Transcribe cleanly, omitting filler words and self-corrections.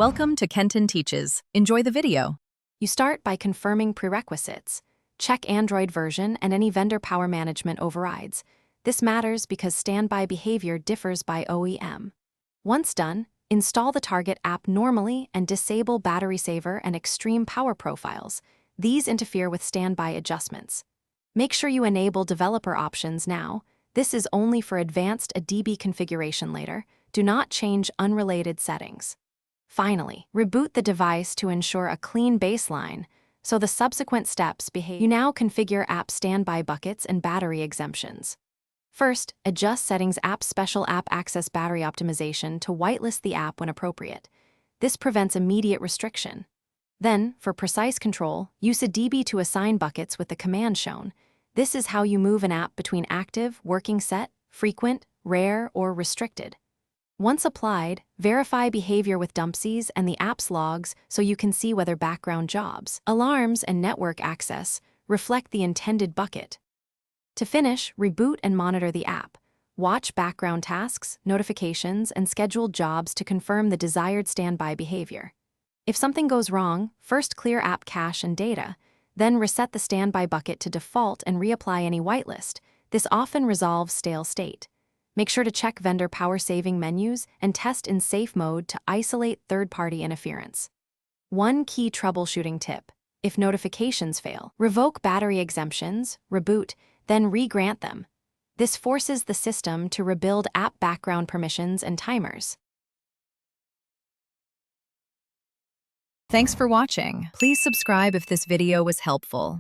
Welcome to Kenton Teaches. Enjoy the video. You start by confirming prerequisites. Check Android version and any vendor power management overrides. This matters because standby behavior differs by OEM. Once done, install the target app normally and disable battery saver and extreme power profiles. These interfere with standby adjustments. Make sure you enable developer options now. This is only for advanced DB configuration later. Do not change unrelated settings. Finally, reboot the device to ensure a clean baseline, so the subsequent steps behave. You now configure app standby buckets and battery exemptions. First, adjust settings app special app access battery optimization to whitelist the app when appropriate. This prevents immediate restriction. Then, for precise control, use a DB to assign buckets with the command shown. This is how you move an app between active, working set, frequent, rare, or restricted. Once applied, verify behavior with Dumpsies and the app's logs so you can see whether background jobs, alarms, and network access reflect the intended bucket. To finish, reboot and monitor the app. Watch background tasks, notifications, and scheduled jobs to confirm the desired standby behavior. If something goes wrong, first clear app cache and data, then reset the standby bucket to default and reapply any whitelist. This often resolves stale state. Make sure to check vendor power-saving menus and test in safe mode to isolate third-party interference. One key troubleshooting tip: if notifications fail, revoke battery exemptions, reboot, then re-grant them. This forces the system to rebuild app background permissions and timers. Thanks for watching. Please subscribe if this video was helpful.